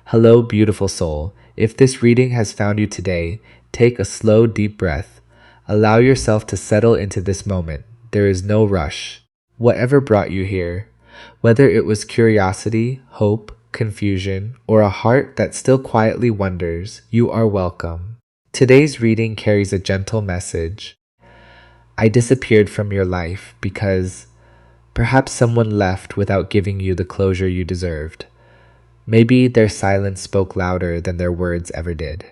Hello, beautiful soul. If this reading has found you today, take a slow, deep breath. Allow yourself to settle into this moment. There is no rush. Whatever brought you here, whether it was curiosity, hope, confusion, or a heart that still quietly wonders, you are welcome. Today's reading carries a gentle message. I disappeared from your life because perhaps someone left without giving you the closure you deserved. Maybe their silence spoke louder than their words ever did.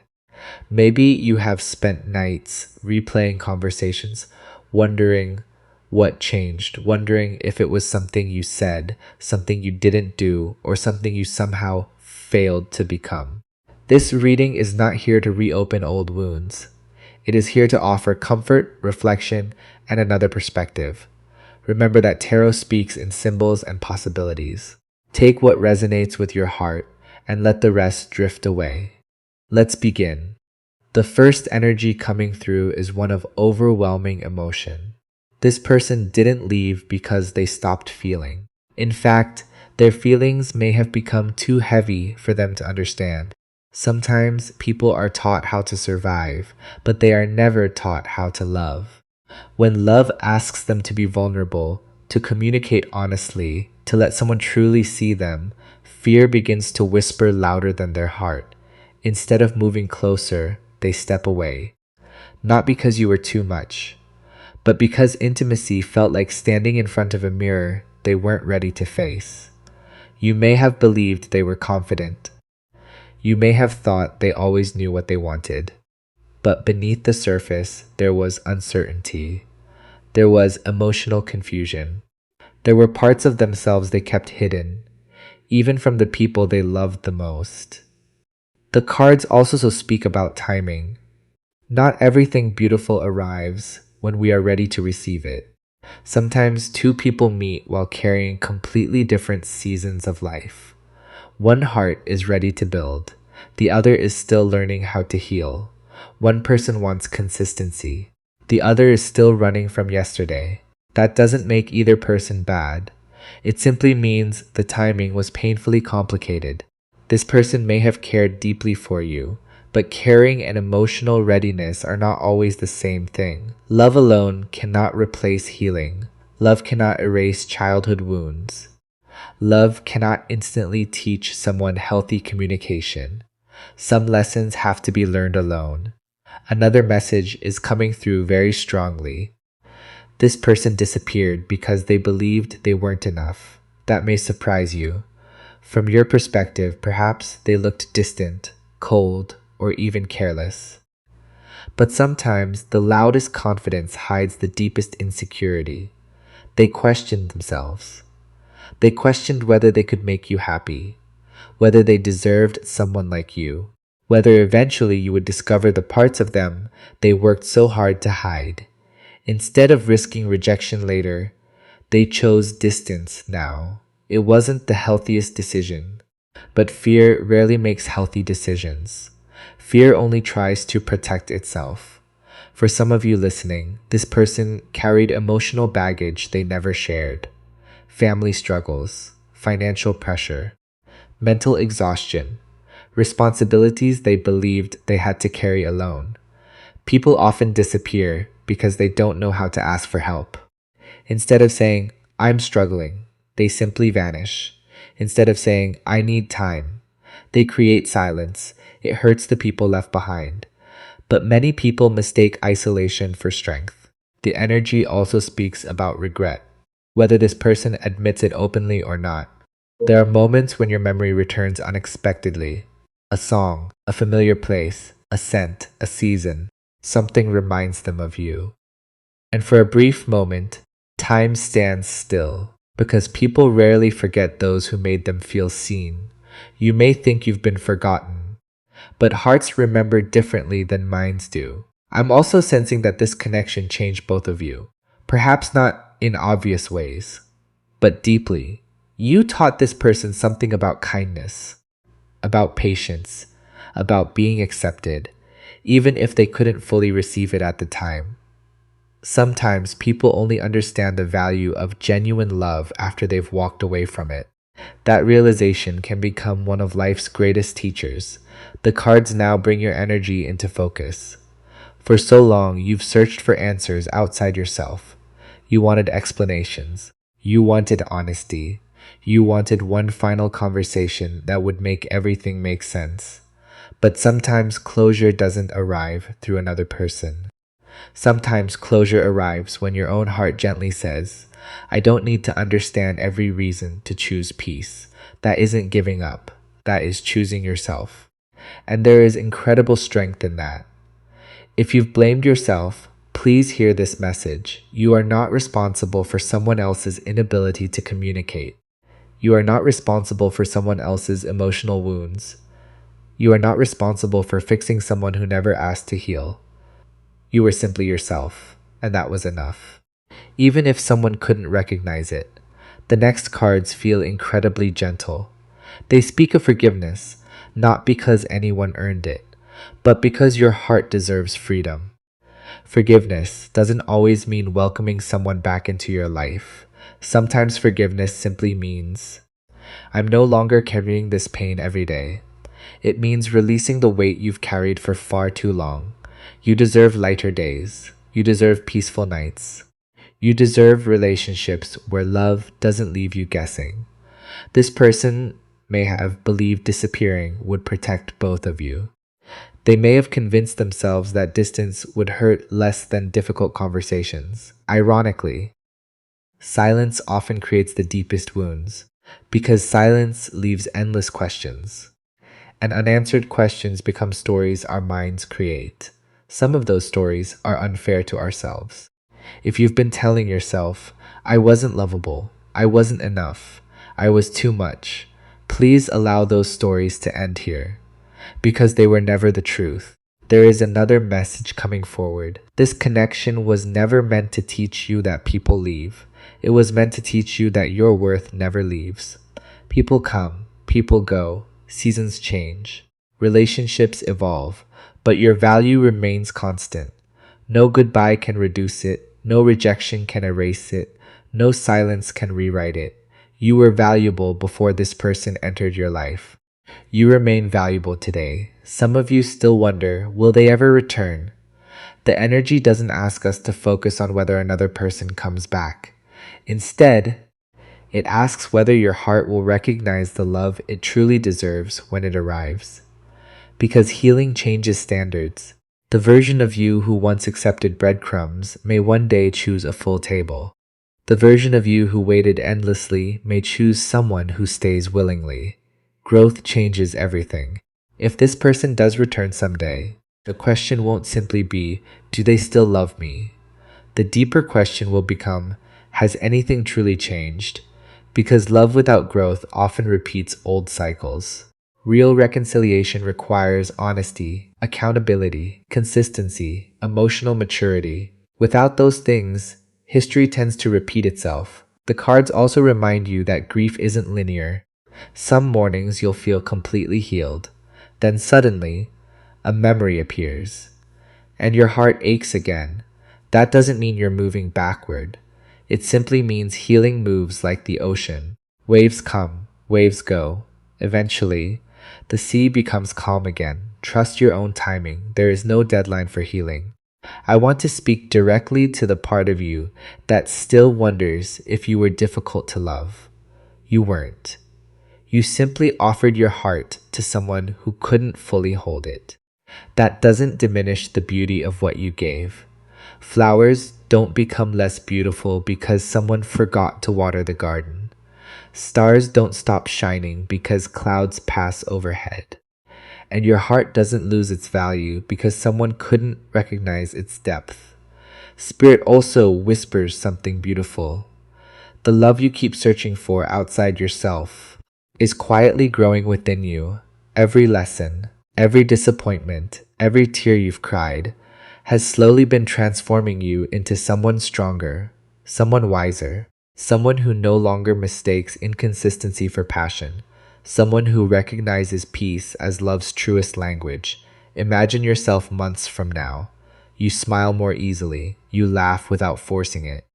Maybe you have spent nights replaying conversations, wondering what changed, wondering if it was something you said, something you didn't do, or something you somehow failed to become. This reading is not here to reopen old wounds. It is here to offer comfort, reflection, and another perspective. Remember that tarot speaks in symbols and possibilities. Take what resonates with your heart and let the rest drift away. Let's begin. The first energy coming through is one of overwhelming emotion. This person didn't leave because they stopped feeling. In fact, their feelings may have become too heavy for them to understand. Sometimes people are taught how to survive, but they are never taught how to love. When love asks them to be vulnerable, to communicate honestly, to let someone truly see them, fear begins to whisper louder than their heart. Instead of moving closer, they step away. Not because you were too much, but because intimacy felt like standing in front of a mirror they weren't ready to face. You may have believed they were confident. You may have thought they always knew what they wanted. But beneath the surface, there was uncertainty. There was emotional confusion. There were parts of themselves they kept hidden, even from the people they loved the most. The cards also speak about timing. Not everything beautiful arrives when we are ready to receive it. Sometimes two people meet while carrying completely different seasons of life. One heart is ready to build. The other is still learning how to heal. One person wants consistency. The other is still running from yesterday. That doesn't make either person bad. It simply means the timing was painfully complicated. This person may have cared deeply for you, but caring and emotional readiness are not always the same thing. Love alone cannot replace healing. Love cannot erase childhood wounds. Love cannot instantly teach someone healthy communication. Some lessons have to be learned alone. Another message is coming through very strongly. This person disappeared because they believed they weren't enough. That may surprise you. From your perspective, perhaps they looked distant, cold, or even careless. But sometimes the loudest confidence hides the deepest insecurity. They questioned themselves. They questioned whether they could make you happy, whether they deserved someone like you, whether eventually you would discover the parts of them they worked so hard to hide. Instead of risking rejection later, they chose distance now. It wasn't the healthiest decision, but fear rarely makes healthy decisions. Fear only tries to protect itself. For some of you listening, this person carried emotional baggage they never shared. Family struggles, financial pressure, mental exhaustion, responsibilities they believed they had to carry alone. People often disappear because they don't know how to ask for help. Instead of saying, I'm struggling, they simply vanish. Instead of saying, I need time, they create silence. It hurts the people left behind. But many people mistake isolation for strength. The energy also speaks about regret, whether this person admits it openly or not. There are moments when your memory returns unexpectedly. A song, a familiar place, a scent, a season. Something reminds them of you. And for a brief moment, time stands still, because people rarely forget those who made them feel seen. You may think you've been forgotten, but hearts remember differently than minds do. I'm also sensing that this connection changed both of you. Perhaps not in obvious ways, but deeply. You taught this person something about kindness, about patience, about being accepted, even if they couldn't fully receive it at the time. Sometimes people only understand the value of genuine love after they've walked away from it. That realization can become one of life's greatest teachers. The cards now bring your energy into focus. For so long, you've searched for answers outside yourself. You wanted explanations. You wanted honesty. You wanted one final conversation that would make everything make sense. But sometimes closure doesn't arrive through another person. Sometimes closure arrives when your own heart gently says, I don't need to understand every reason to choose peace. That isn't giving up. That is choosing yourself. And there is incredible strength in that. If you've blamed yourself, please hear this message. You are not responsible for someone else's inability to communicate. You are not responsible for someone else's emotional wounds. You are not responsible for fixing someone who never asked to heal. You were simply yourself, and that was enough. Even if someone couldn't recognize it, the next cards feel incredibly gentle. They speak of forgiveness, not because anyone earned it, but because your heart deserves freedom. Forgiveness doesn't always mean welcoming someone back into your life. Sometimes forgiveness simply means, I'm no longer carrying this pain every day. It means releasing the weight you've carried for far too long. You deserve lighter days. You deserve peaceful nights. You deserve relationships where love doesn't leave you guessing. This person may have believed disappearing would protect both of you. They may have convinced themselves that distance would hurt less than difficult conversations. Ironically, silence often creates the deepest wounds because silence leaves endless questions. And unanswered questions become stories our minds create. Some of those stories are unfair to ourselves. If you've been telling yourself, I wasn't lovable, I wasn't enough, I was too much, please allow those stories to end here, because they were never the truth. There is another message coming forward. This connection was never meant to teach you that people leave. It was meant to teach you that your worth never leaves. People come, people go, seasons change, relationships evolve, but your value remains constant. No goodbye can reduce it. No rejection can erase it. No silence can rewrite it. You were valuable before this person entered your life. You remain valuable today. Some of you still wonder, will they ever return? The energy doesn't ask us to focus on whether another person comes back. Instead, it asks whether your heart will recognize the love it truly deserves when it arrives. Because healing changes standards. The version of you who once accepted breadcrumbs may one day choose a full table. The version of you who waited endlessly may choose someone who stays willingly. Growth changes everything. If this person does return someday, the question won't simply be, do they still love me? The deeper question will become, has anything truly changed? Because love without growth often repeats old cycles. Real reconciliation requires honesty, accountability, consistency, emotional maturity. Without those things, history tends to repeat itself. The cards also remind you that grief isn't linear. Some mornings you'll feel completely healed. Then suddenly, a memory appears, and your heart aches again. That doesn't mean you're moving backward. It simply means healing moves like the ocean. Waves come, waves go. Eventually, the sea becomes calm again. Trust your own timing. There is no deadline for healing. I want to speak directly to the part of you that still wonders if you were difficult to love. You weren't. You simply offered your heart to someone who couldn't fully hold it. That doesn't diminish the beauty of what you gave. Flowers don't become less beautiful because someone forgot to water the garden. Stars don't stop shining because clouds pass overhead. And your heart doesn't lose its value because someone couldn't recognize its depth. Spirit also whispers something beautiful. The love you keep searching for outside yourself is quietly growing within you. Every lesson, every disappointment, every tear you've cried has slowly been transforming you into someone stronger, someone wiser, someone who no longer mistakes inconsistency for passion, someone who recognizes peace as love's truest language. Imagine yourself months from now. You smile more easily. You laugh without forcing it.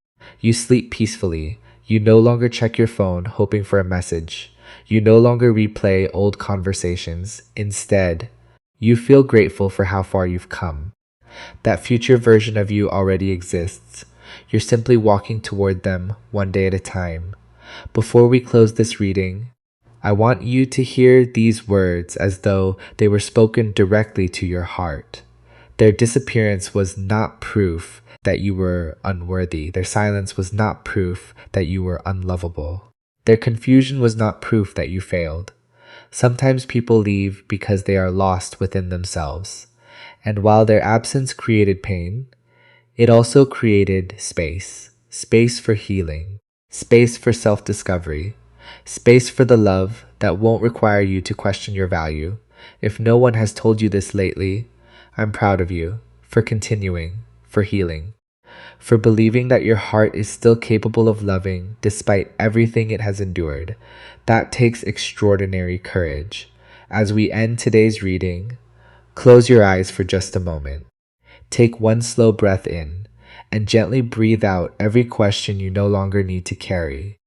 You sleep peacefully. You no longer check your phone hoping for a message. You no longer replay old conversations. Instead, you feel grateful for how far you've come. That future version of you already exists. You're simply walking toward them one day at a time. Before we close this reading, I want you to hear these words as though they were spoken directly to your heart. Their disappearance was not proof that you were unworthy. Their silence was not proof that you were unlovable. Their confusion was not proof that you failed. Sometimes people leave because they are lost within themselves. And while their absence created pain, it also created space. Space for healing. Space for self-discovery. Space for the love that won't require you to question your value. If no one has told you this lately, I'm proud of you for continuing, for healing, for believing that your heart is still capable of loving despite everything it has endured. That takes extraordinary courage. As we end today's reading, close your eyes for just a moment. Take one slow breath in and gently breathe out every question you no longer need to carry.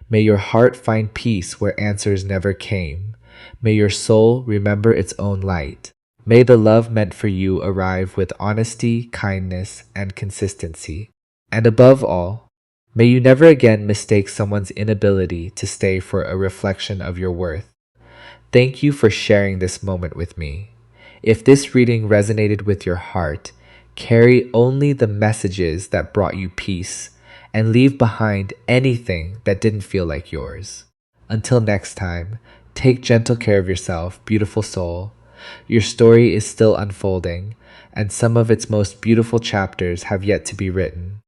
May your heart find peace where answers never came. May your soul remember its own light. May the love meant for you arrive with honesty, kindness, and consistency. And above all, may you never again mistake someone's inability to stay for a reflection of your worth. Thank you for sharing this moment with me. If this reading resonated with your heart, carry only the messages that brought you peace and leave behind anything that didn't feel like yours. Until next time, take gentle care of yourself, beautiful soul. Your story is still unfolding, and some of its most beautiful chapters have yet to be written.